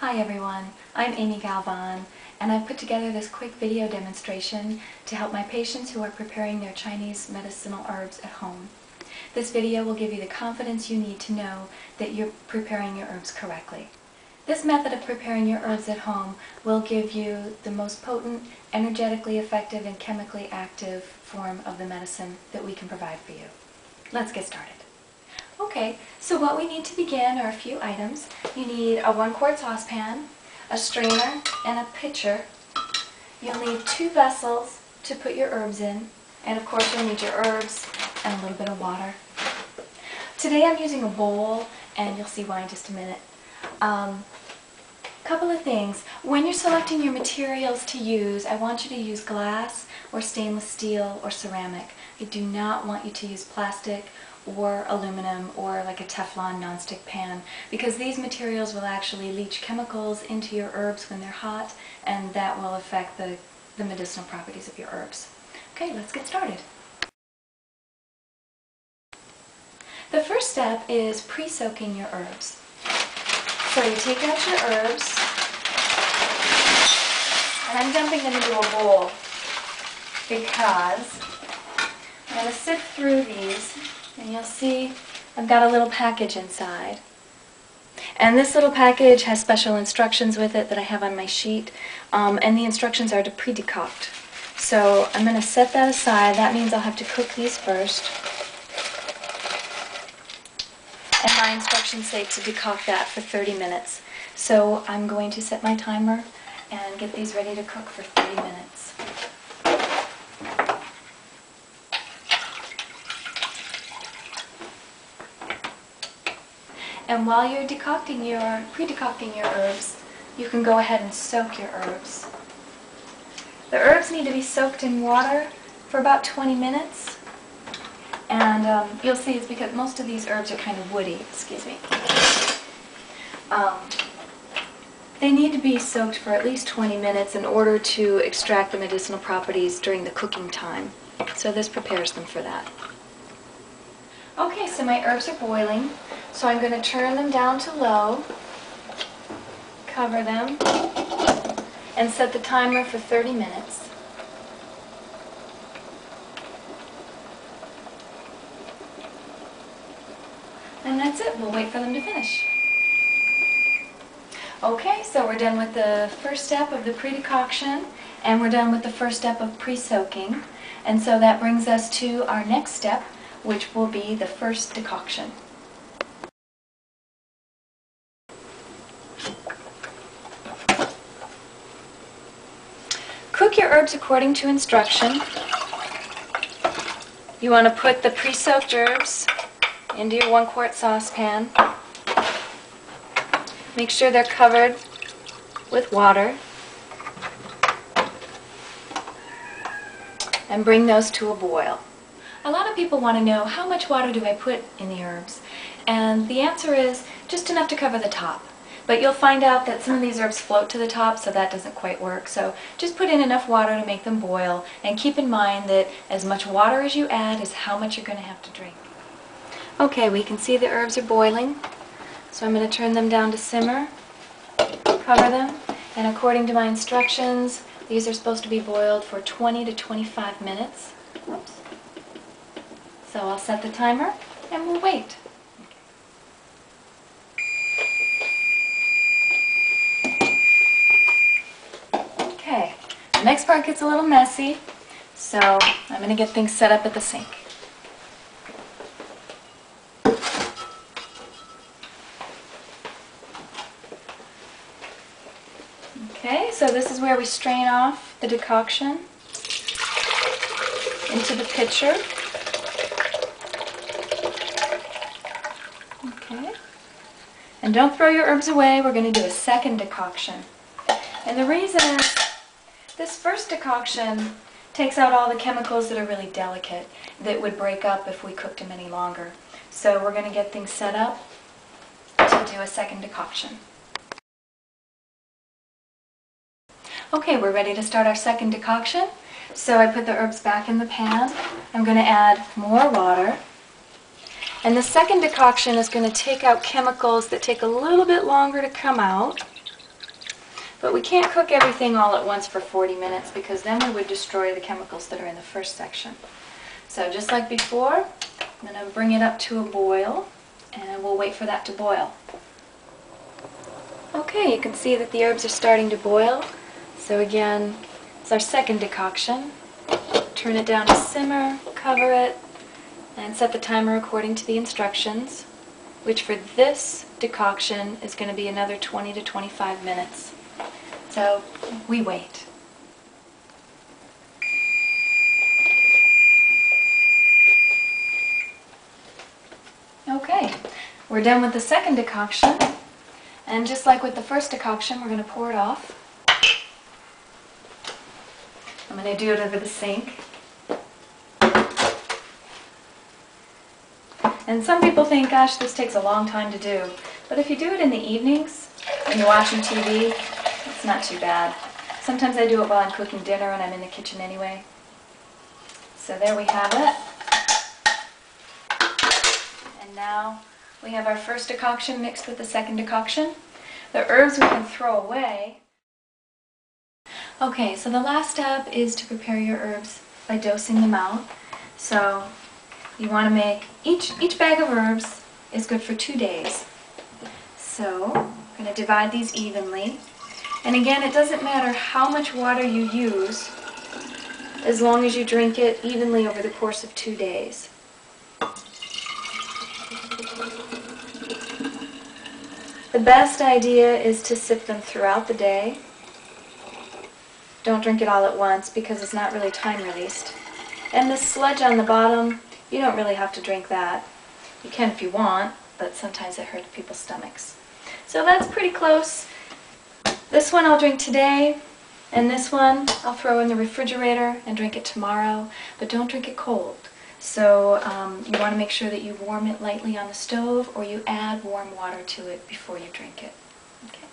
Hi everyone, I'm Amy Galvan, and I've put together this quick video demonstration to help my patients who are preparing their Chinese medicinal herbs at home. This video will give you the confidence you need to know that you're preparing your herbs correctly. This method of preparing your herbs at home will give you the most potent, energetically effective, and chemically active form of the medicine that we can provide for you. Let's get started. Okay, so what we need to begin are a few items. You need a 1-quart saucepan, a strainer, and a pitcher. You'll need 2 vessels to put your herbs in, and of course you'll need your herbs and a little bit of water. Today I'm using a bowl, and you'll see why in just a minute. Couple of things. When you're selecting your materials to use, I want you to use glass or stainless steel or ceramic. I do not want you to use plastic or aluminum or like a Teflon nonstick pan, because these materials will actually leach chemicals into your herbs when they're hot, and that will affect the medicinal properties of your herbs. Okay, let's get started. The first step is pre-soaking your herbs. So you take out your herbs, and I'm dumping them into a bowl because I'm going to sift through these, and you'll see I've got a little package inside. And this little package has special instructions with it that I have on my sheet, and the instructions are to pre-decoct. So I'm going to set that aside. That means I'll have to cook these first. And my instructions say to decoct that for 30 minutes. So I'm going to set my timer and get these ready to cook for 30 minutes. And while you're pre-decocting your herbs, you can go ahead and soak your herbs. The herbs need to be soaked in water for about 20 minutes. And you'll see it's because most of these herbs are kind of woody. Excuse me. They need to be soaked for at least 20 minutes in order to extract the medicinal properties during the cooking time. So this prepares them for that. Okay, so my herbs are boiling. So I'm going to turn them down to low, cover them, and set the timer for 30 minutes. And that's it. We'll wait for them to finish. Okay, so we're done with the first step of the pre-decoction, and we're done with the first step of pre-soaking. And so that brings us to our next step, which will be the first decoction. Cook your herbs according to instruction. You want to put the pre-soaked herbs into your 1-quart saucepan. Make sure they're covered with water. And bring those to a boil. A lot of people want to know, how much water do I put in the herbs? And the answer is just enough to cover the top. But you'll find out that some of these herbs float to the top, so that doesn't quite work. So just put in enough water to make them boil, and keep in mind that as much water as you add is how much you're going to have to drink. Okay, we can see the herbs are boiling, so I'm going to turn them down to simmer, cover them, and according to my instructions, these are supposed to be boiled for 20 to 25 minutes. Whoops. So I'll set the timer, and we'll wait. Okay, the next part gets a little messy, so I'm going to get things set up at the sink. Okay, so this is where we strain off the decoction into the pitcher. Okay, and don't throw your herbs away. We're going to do a second decoction. And the reason is, this first decoction takes out all the chemicals that are really delicate, that would break up if we cooked them any longer. So we're going to get things set up to do a second decoction. Okay, we're ready to start our second decoction. So I put the herbs back in the pan. I'm going to add more water. And the second decoction is going to take out chemicals that take a little bit longer to come out. But we can't cook everything all at once for 40 minutes because then we would destroy the chemicals that are in the first section. So just like before, I'm going to bring it up to a boil and we'll wait for that to boil. Okay, you can see that the herbs are starting to boil. So again, it's our second decoction. Turn it down to simmer, cover it, and set the timer according to the instructions, which for this decoction is going to be another 20 to 25 minutes. So we wait. Okay, we're done with the second decoction, and just like with the first decoction, we're going to pour it off. I'm going to do it over the sink. And some people think, gosh, this takes a long time to do. But if you do it in the evenings, when you're watching TV, it's not too bad. Sometimes I do it while I'm cooking dinner and I'm in the kitchen anyway. So there we have it. And now we have our first decoction mixed with the second decoction. The herbs we can throw away. Okay, so the last step is to prepare your herbs by dosing them out. So you want to make, each bag of herbs is good for 2 days. So I'm going to divide these evenly. And again, it doesn't matter how much water you use as long as you drink it evenly over the course of 2 days. The best idea is to sip them throughout the day. Don't drink it all at once because it's not really time released. And the sludge on the bottom, you don't really have to drink that. You can if you want, but sometimes it hurts people's stomachs. So that's pretty close. This one I'll drink today, and this one I'll throw in the refrigerator and drink it tomorrow, but don't drink it cold. So you want to make sure that you warm it lightly on the stove or you add warm water to it before you drink it. Okay.